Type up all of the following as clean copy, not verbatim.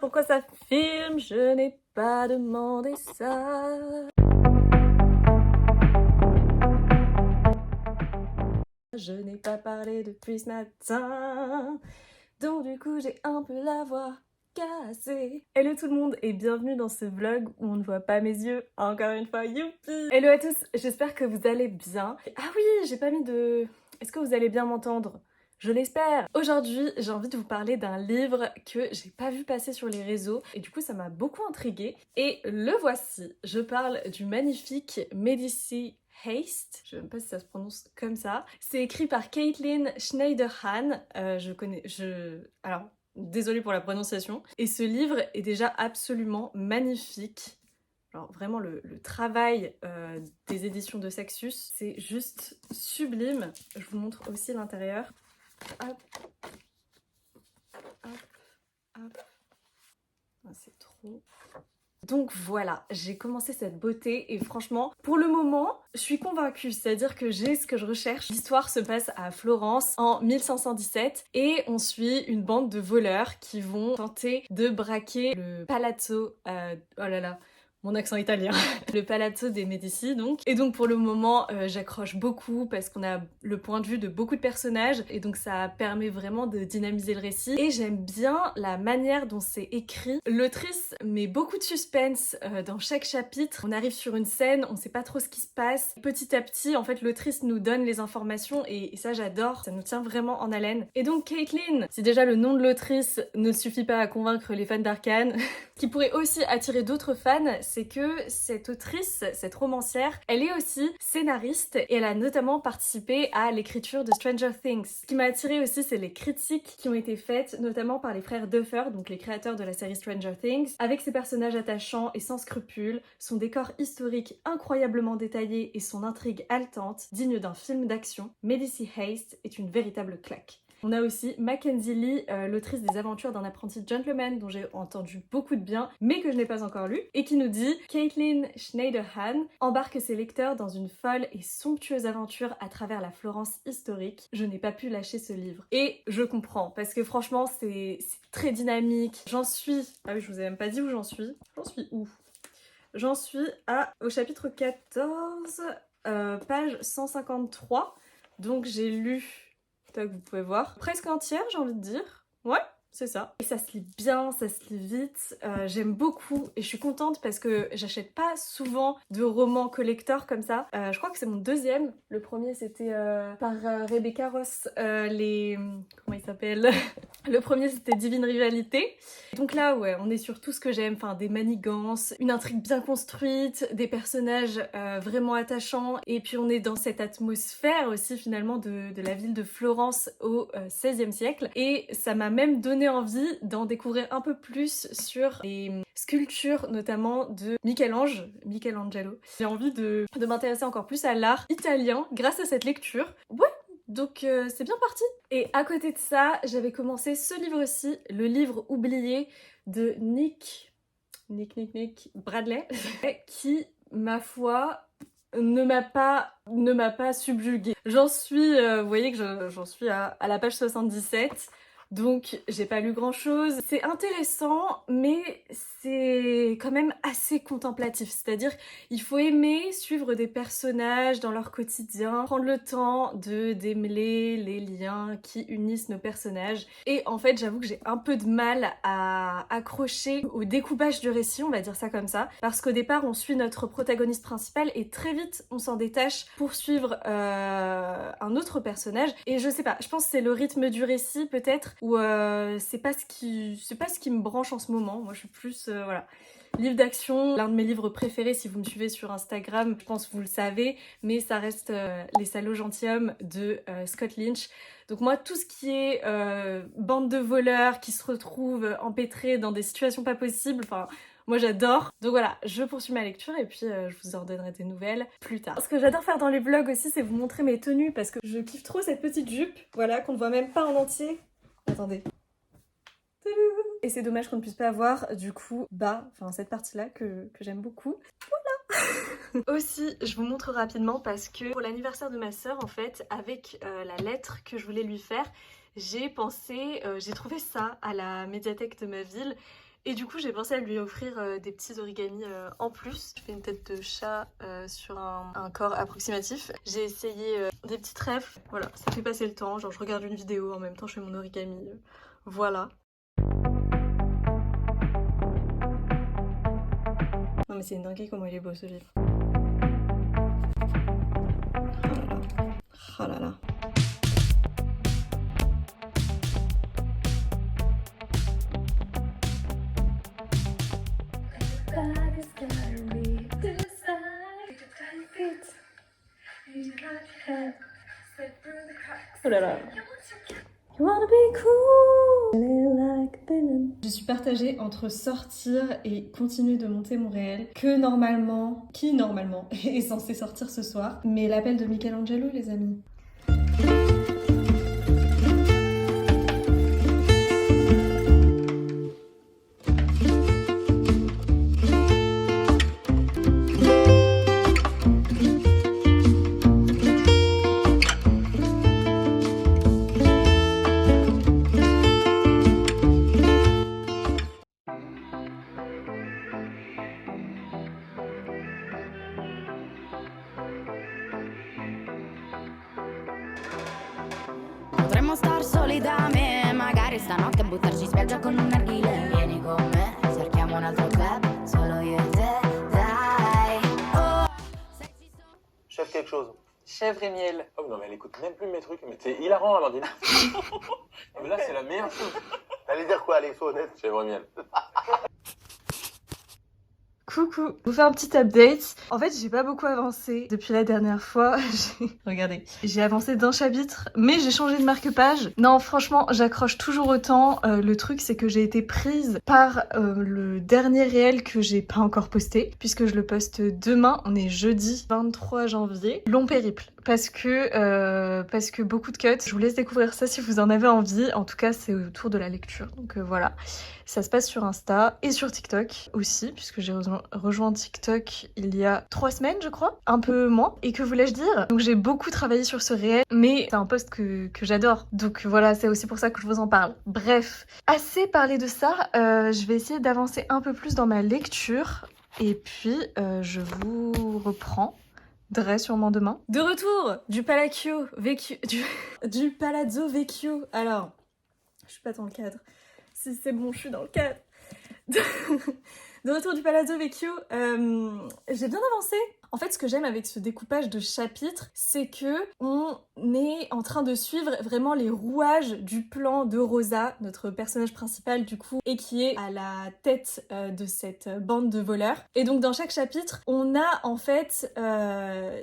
pourquoi ça filme? Je n'ai pas demandé ça. Je n'ai pas parlé depuis ce matin, donc du coup j'ai un peu la voix cassée. Hello tout le monde et bienvenue dans ce vlog où on ne voit pas mes yeux, encore une fois, youpi! Hello à tous, j'espère que vous allez bien. Ah oui, j'ai pas mis de... Est-ce que vous allez bien m'entendre? Je l'espère. Aujourd'hui, j'ai envie de vous parler d'un livre que j'ai pas vu passer sur les réseaux et du coup ça m'a beaucoup intriguée. Et le voici. Je parle du magnifique Medici Haste, je sais même pas si ça se prononce comme ça. C'est écrit par Caitlin Schneiderhan. Alors, désolée pour la prononciation. Et ce livre est déjà absolument magnifique. Alors vraiment le travail des éditions de Saxus, c'est juste sublime. Je vous montre aussi l'intérieur. Hop, hop, hop. Ah, c'est trop... Donc voilà, j'ai commencé cette beauté et franchement, pour le moment, je suis convaincue, c'est-à-dire que j'ai ce que je recherche. L'histoire se passe à Florence en 1517 et on suit une bande de voleurs qui vont tenter de braquer le palazzo... oh là là, mon accent italien. Le palazzo des Médicis donc. Et donc pour le moment, j'accroche beaucoup parce qu'on a le point de vue de beaucoup de personnages et donc ça permet vraiment de dynamiser le récit. Et j'aime bien la manière dont c'est écrit. L'autrice met beaucoup de suspense dans chaque chapitre. On arrive sur une scène, on sait pas trop ce qui se passe. Petit à petit, en fait, l'autrice nous donne les informations et ça j'adore. Ça nous tient vraiment en haleine. Et donc Caitlin, si déjà le nom de l'autrice ne suffit pas à convaincre les fans d'Arcane, qui pourrait aussi attirer d'autres fans, c'est que cette autrice, cette romancière, elle est aussi scénariste et elle a notamment participé à l'écriture de Stranger Things. Ce qui m'a attiré aussi, c'est les critiques qui ont été faites, notamment par les frères Duffer, donc les créateurs de la série Stranger Things, avec ses personnages attachants et sans scrupules, son décor historique incroyablement détaillé et son intrigue haletante, digne d'un film d'action. Medici Haste est une véritable claque. On a aussi Mackenzie Lee, l'autrice des Aventures d'un apprenti gentleman dont j'ai entendu beaucoup de bien, mais que je n'ai pas encore lu, et qui nous dit « Caitlin Schneiderhan embarque ses lecteurs dans une folle et somptueuse aventure à travers la Florence historique. Je n'ai pas pu lâcher ce livre. » Et je comprends, parce que franchement, c'est très dynamique. J'en suis... Ah oui, je vous ai même pas dit où j'en suis. J'en suis où? J'en suis au chapitre 14, page 153. Donc j'ai lu... Vous pouvez voir. Presque entière, j'ai envie de dire. Ouais, c'est ça. Et ça se lit bien, ça se lit vite. J'aime beaucoup et je suis contente parce que j'achète pas souvent de romans collector comme ça. Je crois que c'est mon deuxième. Le premier c'était par Rebecca Ross. Comment il s'appelle? Le premier c'était Divine Rivalité. Donc là ouais, on est sur tout ce que j'aime, enfin des manigances, une intrigue bien construite, des personnages vraiment attachants et puis on est dans cette atmosphère aussi finalement de la ville de Florence au XVIe siècle et ça m'a même donné envie d'en découvrir un peu plus sur les sculptures notamment de Michelangelo. J'ai envie de m'intéresser encore plus à l'art italien grâce à cette lecture. Ouais, donc c'est bien parti. Et à côté de ça, j'avais commencé ce livre-ci, le livre oublié de Nick Bradley, qui, ma foi, ne m'a pas subjuguée. J'en suis, vous voyez que j'en suis à la page 77. Donc j'ai pas lu grand chose. C'est intéressant mais c'est quand même assez contemplatif. C'est-à-dire il faut aimer suivre des personnages dans leur quotidien, prendre le temps de démêler les liens qui unissent nos personnages. Et en fait j'avoue que j'ai un peu de mal à accrocher au découpage du récit, on va dire ça comme ça. Parce qu'au départ on suit notre protagoniste principal et très vite on s'en détache pour suivre un autre personnage. Et je sais pas, je pense que c'est le rythme du récit peut-être ou c'est pas ce qui me branche en ce moment. Moi je suis plus voilà, livre d'action, l'un de mes livres préférés si vous me suivez sur Instagram, je pense que vous le savez, mais ça reste Les Salauds Gentilshommes de Scott Lynch. Donc moi tout ce qui est bande de voleurs qui se retrouvent empêtrés dans des situations pas possibles, enfin moi j'adore. Donc voilà, je poursuis ma lecture et puis je vous en donnerai des nouvelles plus tard. Ce que j'adore faire dans les vlogs aussi, c'est vous montrer mes tenues parce que je kiffe trop cette petite jupe, voilà, qu'on ne voit même pas en entier. Attendez. Et c'est dommage qu'on ne puisse pas voir du coup cette partie-là que j'aime beaucoup. Voilà. Aussi, je vous montre rapidement parce que pour l'anniversaire de ma sœur, en fait, avec la lettre que je voulais lui faire, j'ai trouvé ça à la médiathèque de ma ville. Et du coup, j'ai pensé à lui offrir des petits origamis en plus. Je fais une tête de chat sur un corps approximatif. J'ai essayé des petits trèfles. Voilà, ça fait passer le temps. Genre, je regarde une vidéo, en même temps, je fais mon origami. Voilà. Non, mais c'est une dinguerie comment il est beau ce livre. Oh là là. Oh là là. Je suis partagée entre sortir et continuer de monter mon réel qui normalement est censé sortir ce soir. Mais l'appel de Michelangelo, les amis. Potremmo star soli da me, magari stanotte buttarci in spiaggia con un narghile. Vieni con me, cerchiamo un altro club, solo io e te, dai. Oh. Chef quelque chose. Chèvre et miel. Oh non mais elle écoute même plus mes trucs, mais c'est hilarant Amandine. Mais là c'est la meilleure chose. T'allais dire quoi Alex, honnête? Chèvre et miel. Coucou, je vous fais un petit update. En fait, j'ai pas beaucoup avancé depuis la dernière fois. Regardez, j'ai avancé d'un chapitre, mais j'ai changé de marque-page. Non, franchement, j'accroche toujours autant. Le truc, c'est que j'ai été prise par le dernier réel que j'ai pas encore posté, puisque je le poste demain. On est jeudi 23 janvier. Long périple. Parce que beaucoup de cuts. Je vous laisse découvrir ça si vous en avez envie. En tout cas, c'est autour de la lecture. Donc voilà. Ça se passe sur Insta et sur TikTok aussi, puisque j'ai rejoint TikTok il y a 3 semaines, je crois. Un peu moins. Et que voulais-je dire? Donc j'ai beaucoup travaillé sur ce réel, mais c'est un post que j'adore. Donc voilà, c'est aussi pour ça que je vous en parle. Bref, assez parlé de ça. Je vais essayer d'avancer un peu plus dans ma lecture. Et puis, je vous reprends. Sûrement demain. De retour du Palazzo Vecchio. Du Palazzo Vecchio. Alors, je suis pas dans le cadre. Si c'est bon, je suis dans le cadre. De retour du Palazzo Vecchio, j'ai bien avancé. En fait, ce que j'aime avec ce découpage de chapitres, c'est que on est en train de suivre vraiment les rouages du plan de Rosa, notre personnage principal du coup, et qui est à la tête de cette bande de voleurs. Et donc dans chaque chapitre, on a en fait,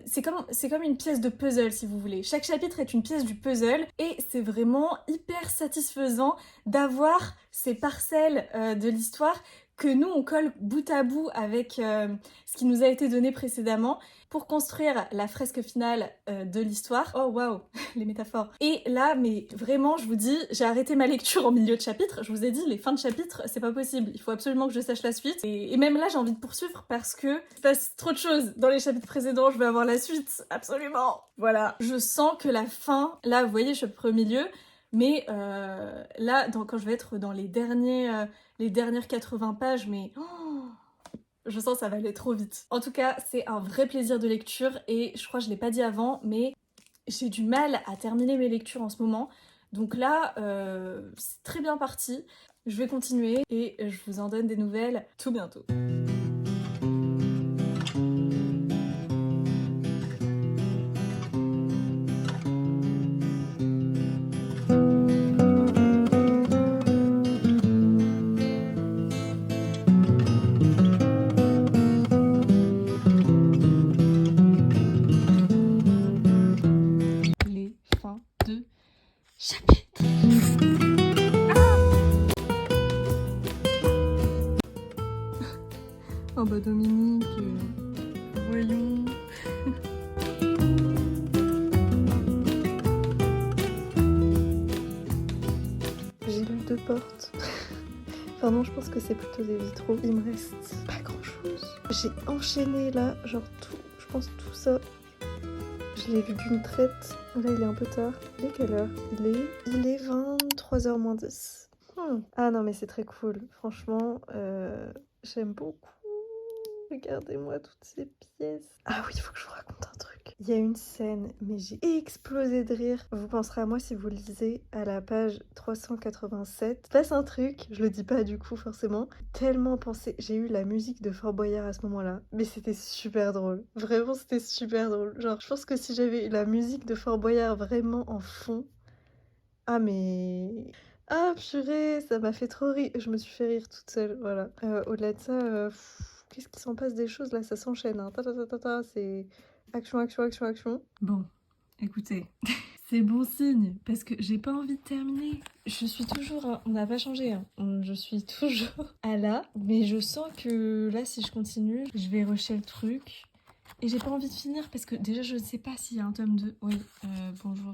c'est comme une pièce de puzzle si vous voulez. Chaque chapitre est une pièce du puzzle et c'est vraiment hyper satisfaisant d'avoir ces parcelles de l'histoire que nous on colle bout à bout avec ce qui nous a été donné précédemment pour construire la fresque finale de l'histoire. Oh waouh, les métaphores. Et là, mais vraiment, je vous dis, j'ai arrêté ma lecture en milieu de chapitre. Je vous ai dit, les fins de chapitre, c'est pas possible. Il faut absolument que je sache la suite. Et même là, j'ai envie de poursuivre parce que il se passe trop de choses dans les chapitres précédents. Je veux avoir la suite, absolument. Voilà. Je sens que la fin, là, vous voyez, je suis à peu près au milieu. Mais là, quand je vais être dans les dernières 80 pages, mais je sens que ça va aller trop vite. En tout cas, c'est un vrai plaisir de lecture et je crois que je l'ai pas dit avant, mais j'ai du mal à terminer mes lectures en ce moment. Donc là, c'est très bien parti. Je vais continuer et je vous en donne des nouvelles tout bientôt. Chapitre. Oh bah Dominique, voyons. J'ai lu 2 portes. Enfin non, je pense que c'est plutôt des vitraux. Il me reste pas grand chose. J'ai enchaîné là, genre tout, je pense tout ça. Je l'ai vu d'une traite. Là il est un peu tard. Il est quelle heure? Il est 23h moins 10. Ah non mais c'est très cool, franchement, j'aime beaucoup. Regardez-moi toutes ces pièces. Ah oui, il faut que je vous raconte un truc. Il y a une scène, mais j'ai explosé de rire. Vous penserez à moi si vous lisez à la page 387. Il se passe un truc, je le dis pas du coup forcément. Tellement pensé, j'ai eu la musique de Fort Boyard à ce moment-là, mais c'était super drôle. Vraiment, c'était super drôle. Genre, je pense que si j'avais eu la musique de Fort Boyard vraiment en fond, ah mais... Ah purée, ça m'a fait trop rire. Je me suis fait rire toute seule, voilà. Au-delà de ça, qu'est-ce qui s'en passe des choses là? Ça s'enchaîne, hein. C'est action, action, action, action. Bon, écoutez, c'est bon signe parce que j'ai pas envie de terminer. Je suis toujours, on n'a pas changé, hein. Je suis toujours à là, mais je sens que là, si je continue, je vais rusher le truc. Et j'ai pas envie de finir parce que déjà, je ne sais pas s'il y a un tome 2. Oui, bonjour.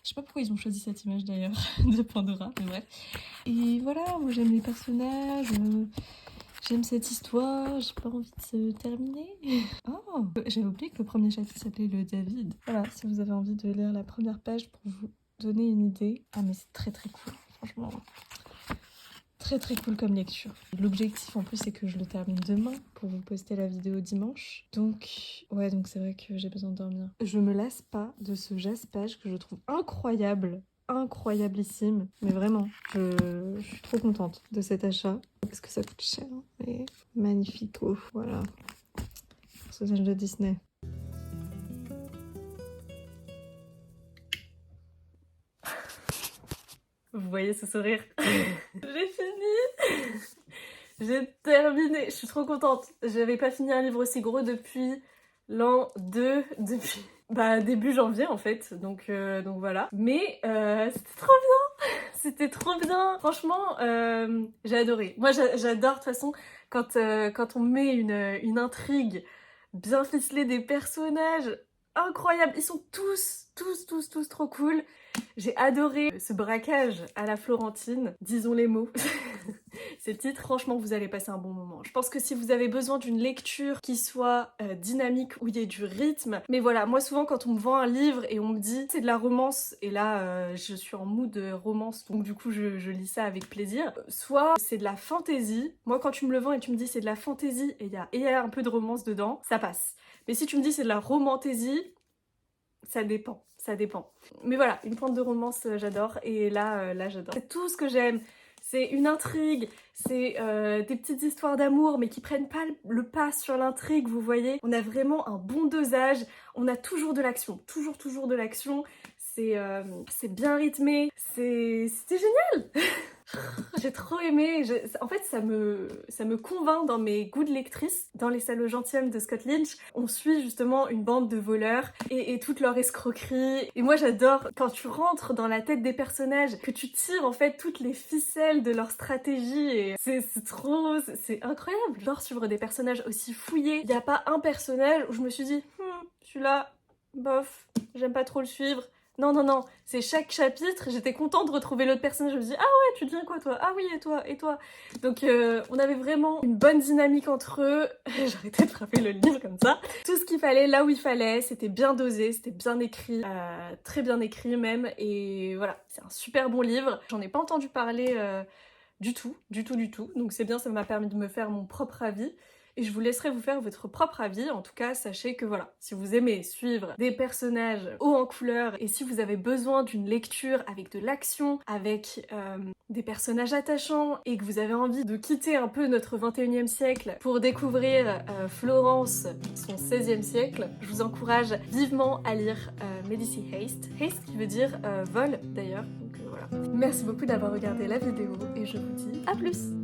Je sais pas pourquoi ils ont choisi cette image d'ailleurs de Pandora, mais bref. Et voilà, moi j'aime les personnages, j'aime cette histoire, j'ai pas envie de se terminer. Oh, j'avais oublié que le premier chapitre s'appelait le David. Voilà, si vous avez envie de lire la première page pour vous donner une idée. Ah mais c'est très très cool, franchement. Très très cool comme lecture. L'objectif en plus c'est que je le termine demain pour vous poster la vidéo dimanche. Donc ouais, donc c'est vrai que j'ai besoin de dormir. Je me lasse pas de ce Jaspage que je trouve incroyable, incroyablissime. Mais vraiment, je suis trop contente de cet achat. Parce que ça coûte cher, hein, mais magnifique. Oh, voilà. Personnage de Disney. Vous voyez ce sourire? J'ai fini! J'ai terminé, je suis trop contente. J'avais pas fini un livre aussi gros depuis l'an 2, depuis début janvier en fait, donc voilà. Mais c'était trop bien! C'était trop bien! Franchement, j'ai adoré. Moi j'adore de toute façon quand on met une intrigue bien ficelée, des personnages incroyables. Ils sont tous trop cool. J'ai adoré ce braquage à la Florentine, disons les mots. Ces titres, franchement, vous allez passer un bon moment. Je pense que si vous avez besoin d'une lecture qui soit dynamique, où il y ait du rythme, mais voilà, moi souvent quand on me vend un livre et on me dit c'est de la romance, et là je suis en mood romance, donc du coup je lis ça avec plaisir. Soit c'est de la fantaisie, moi quand tu me le vends et tu me dis c'est de la fantaisie et il y a un peu de romance dedans, ça passe. Mais si tu me dis c'est de la romantaisie, ça dépend, ça dépend. Mais voilà, une pointe de romance, j'adore. Et là j'adore. C'est tout ce que j'aime. C'est une intrigue, c'est des petites histoires d'amour, mais qui prennent pas le pas sur l'intrigue, vous voyez. On a vraiment un bon dosage. On a toujours de l'action, toujours de l'action. C'est bien rythmé. C'était génial. J'ai trop aimé. En fait, ça me convainc dans mes goûts de lectrice. Dans Les Salauds gentilshommes de Scott Lynch, on suit justement une bande de voleurs et toute leur escroquerie. Et moi, j'adore quand tu rentres dans la tête des personnages, que tu tires en fait toutes les ficelles de leur stratégie. Et c'est incroyable. J'adore suivre des personnages aussi fouillés. Il n'y a pas un personnage où je me suis dit, celui-là, bof, j'aime pas trop le suivre. Non, c'est chaque chapitre, j'étais contente de retrouver l'autre personnage, je me dis ah ouais, tu deviens quoi toi? Ah oui, et toi? Donc on avait vraiment une bonne dynamique entre eux, j'arrêtais de frapper le livre comme ça. Tout ce qu'il fallait, là où il fallait, c'était bien dosé, c'était bien écrit, très bien écrit même, et voilà, c'est un super bon livre. J'en ai pas entendu parler du tout, donc c'est bien, ça m'a permis de me faire mon propre avis. Et je vous laisserai vous faire votre propre avis. En tout cas, sachez que voilà, si vous aimez suivre des personnages hauts en couleur et si vous avez besoin d'une lecture avec de l'action, avec des personnages attachants et que vous avez envie de quitter un peu notre 21e siècle pour découvrir Florence, son 16e siècle, je vous encourage vivement à lire Medici Haste. Haste qui veut dire vol d'ailleurs. Donc voilà. Merci beaucoup d'avoir regardé la vidéo et je vous dis à plus!